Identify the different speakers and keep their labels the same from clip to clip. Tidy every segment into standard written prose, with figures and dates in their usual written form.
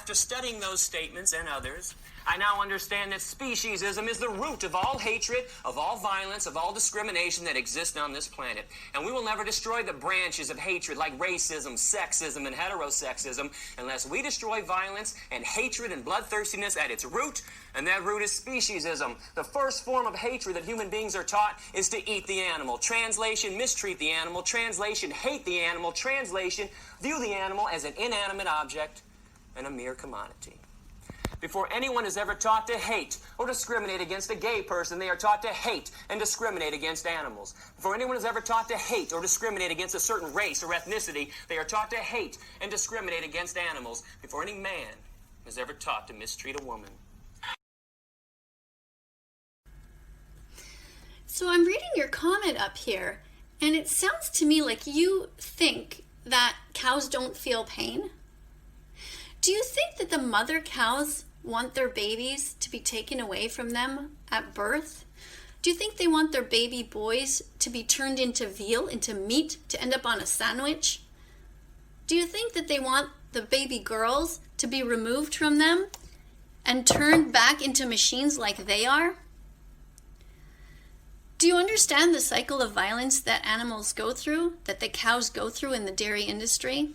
Speaker 1: After studying those statements and others, I now understand that speciesism is the root of all hatred, of all violence, of all discrimination that exists on this planet. And we will never destroy the branches of hatred like racism, sexism, and heterosexism unless we destroy violence and hatred and bloodthirstiness at its root, and that root is speciesism. The first form of hatred that human beings are taught is to eat the animal. Translation, mistreat the animal. Translation, hate the animal. Translation, view the animal as an inanimate object and a mere commodity. Before anyone is ever taught to hate or discriminate against a gay person, they are taught to hate and discriminate against animals. Before anyone is ever taught to hate or discriminate against a certain race or ethnicity, they are taught to hate and discriminate against animals. Before any man is ever taught to mistreat a woman.
Speaker 2: So I'm reading your comment up here, and it sounds to me like you think that cows don't feel pain. Do you think that the mother cows want their babies to be taken away from them at birth? Do you think they want their baby boys to be turned into veal, into meat, to end up on a sandwich? Do you think that they want the baby girls to be removed from them and turned back into machines like they are? Do you understand the cycle of violence that animals go through, that the cows go through in the dairy industry?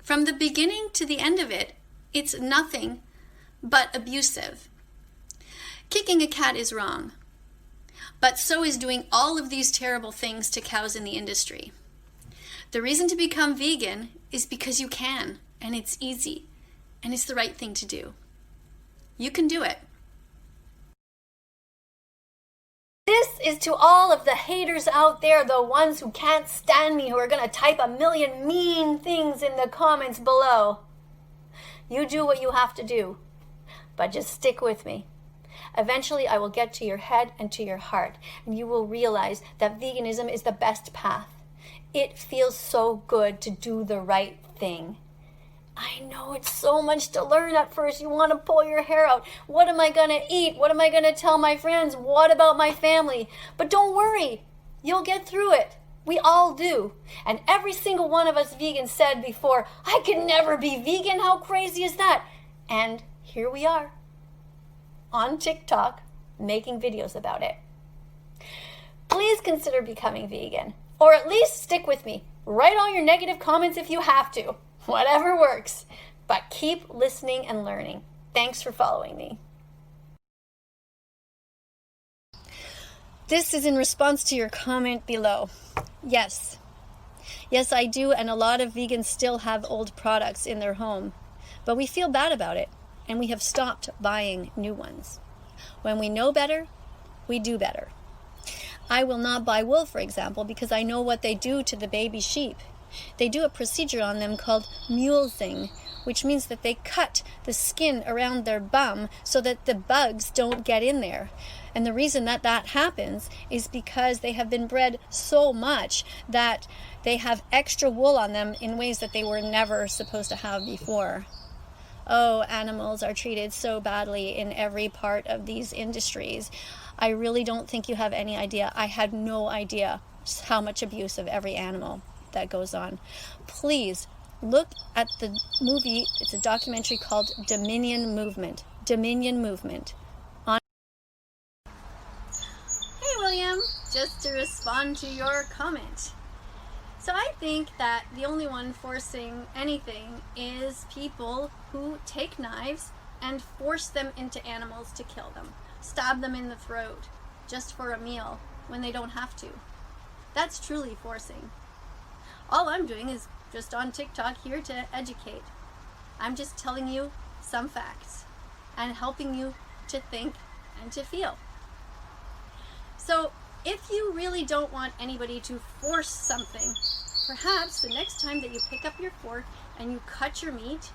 Speaker 2: From the beginning to the end of it, it's nothing but abusive. Kicking a cat is wrong, but so is doing all of these terrible things to cows in the industry. The reason to become vegan is because you can, and it's easy, and it's the right thing to do. You can do it. This is to all of the haters out there, the ones who can't stand me, who are going to type a million mean things in the comments below. You do what you have to do, but just stick with me. Eventually, I will get to your head and to your heart, and you will realize that veganism is the best path. It feels so good to do the right thing. I know it's so much to learn at first. You want to pull your hair out. What am I going to eat? What am I going to tell my friends? What about my family? But don't worry. You'll get through it. We all do. And every single one of us vegans said before, I can never be vegan. How crazy is that? And here we are on TikTok making videos about it. Please consider becoming vegan, or at least stick with me. Write all your negative comments if you have to. Whatever works, but keep listening and learning. Thanks for following me. This is in response to your comment below. Yes, I do, and a lot of vegans still have old products in their home, but we feel bad about it, and we have stopped buying new ones. When we know better, we do better. I will not buy wool, for example, because I know what they do to the baby sheep. They do a procedure on them called mulesing, which means that they cut the skin around their bum so that the bugs don't get in there. And the reason that that happens is because they have been bred so much that they have extra wool on them in ways that they were never supposed to have before. Oh, animals are treated so badly in every part of these industries. I really don't think you have any idea. I had no idea how much abuse of every animal that goes on. Please look at the movie. It's a documentary called Dominion Movement. Dominion Movement. Hey William, just to respond to your comment. So I think that the only one forcing anything is people who take knives and force them into animals to kill them. Stab them in the throat just for a meal when they don't have to. That's truly forcing. All I'm doing is just on TikTok here to educate. I'm just telling you some facts and helping you to think and to feel. So if you really don't want anybody to force something, perhaps the next time that you pick up your fork and you cut your meat,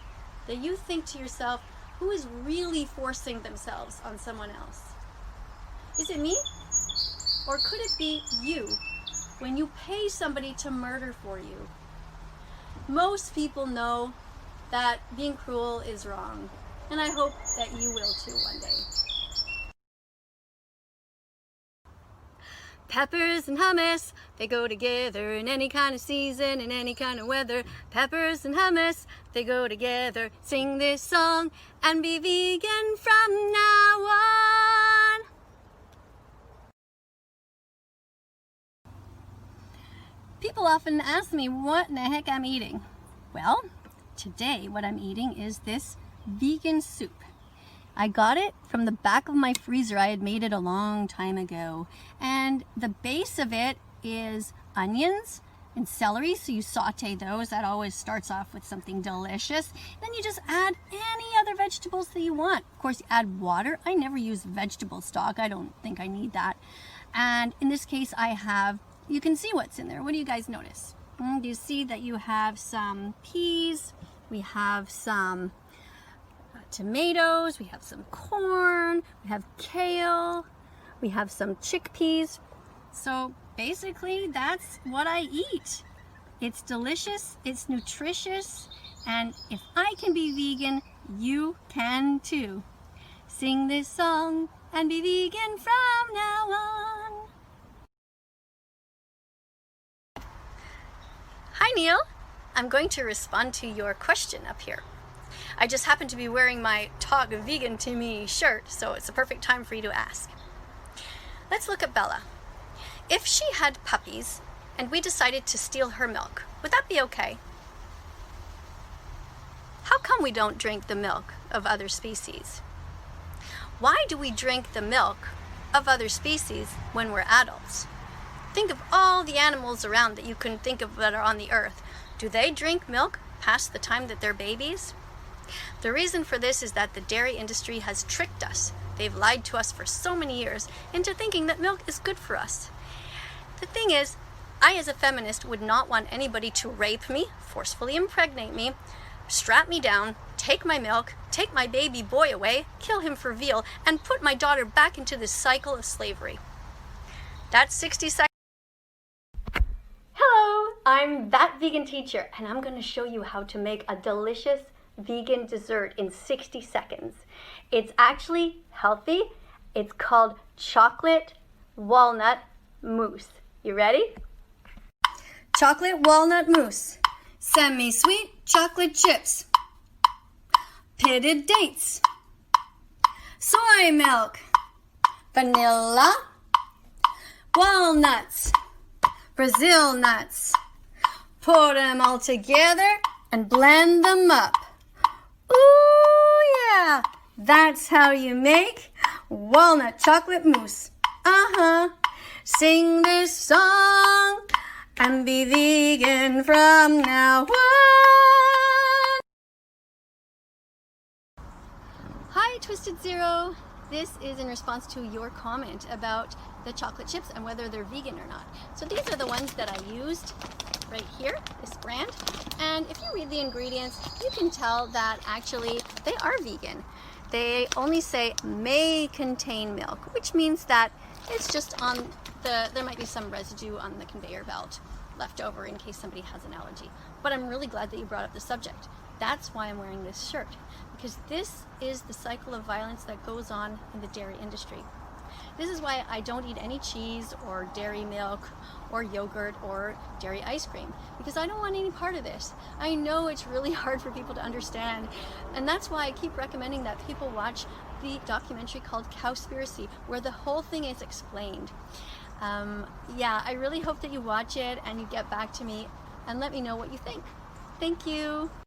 Speaker 2: that you think to yourself, who is really forcing themselves on someone else? Is it me? Or could it be you? When you pay somebody to murder for you. Most people know that being cruel is wrong, and I hope that you will too one day. Peppers and hummus, they go together in any kind of season, in any kind of weather. Peppers and hummus, they go together. Sing this song and be vegan from now on. People often ask me what in the heck I'm eating. Well, today what I'm eating is this vegan soup. I got it from the back of my freezer. I had made it a long time ago. And the base of it is onions and celery, so you saute those. That always starts off with something delicious. Then you just add any other vegetables that you want. Of course, you add water. I never use vegetable stock. I don't think I need that. And in this case, I have, you can see what's in there. What do you guys notice? Do you see that you have some peas? We have some tomatoes, we have some corn, we have kale, we have some chickpeas. So basically that's what I eat. It's delicious, it's nutritious, and if I can be vegan, you can too. Sing this song and be vegan from now on. Hi Neil, I'm going to respond to your question up here. I just happen to be wearing my Talk Vegan to Me shirt, so it's a perfect time for you to ask. Let's look at Bella. If she had puppies and we decided to steal her milk, would that be okay? How come we don't drink the milk of other species? Why do we drink the milk of other species when we're adults? Think of all the animals around that you can think of that are on the earth. Do they drink milk past the time that they're babies? The reason for this is that the dairy industry has tricked us. They've lied to us for so many years into thinking that milk is good for us. The thing is, I as a feminist would not want anybody to rape me, forcefully impregnate me, strap me down, take my milk, take my baby boy away, kill him for veal, and put my daughter back into this cycle of slavery. That's 60 seconds. Hello, I'm That Vegan Teacher, and I'm going to show you how to make a delicious vegan dessert in 60 seconds. It's actually healthy. It's called chocolate walnut mousse. You ready? Chocolate walnut mousse, semi-sweet chocolate chips, pitted dates, soy milk, vanilla, walnuts, Brazil nuts. Pour them all together and blend them up. Ooh yeah, that's how you make walnut chocolate mousse. Sing this song and be vegan from now on. Hi twistedzero. This is in response to your comment about the chocolate chips and whether they're vegan or not. So these are the ones that I used right here, this brand. And if you read the ingredients, you can tell that actually they are vegan. They only say may contain milk, which means that it's just on there might be some residue on the conveyor belt left over in case somebody has an allergy. But I'm really glad that you brought up the subject. That's why I'm wearing this shirt, because this is the cycle of violence that goes on in the dairy industry. This is why I don't eat any cheese or dairy milk or yogurt or dairy ice cream, because I don't want any part of this. I know it's really hard for people to understand, and that's why I keep recommending that people watch the documentary called Cowspiracy, where the whole thing is explained. Yeah, I really hope that you watch it and you get back to me and let me know what you think. Thank you.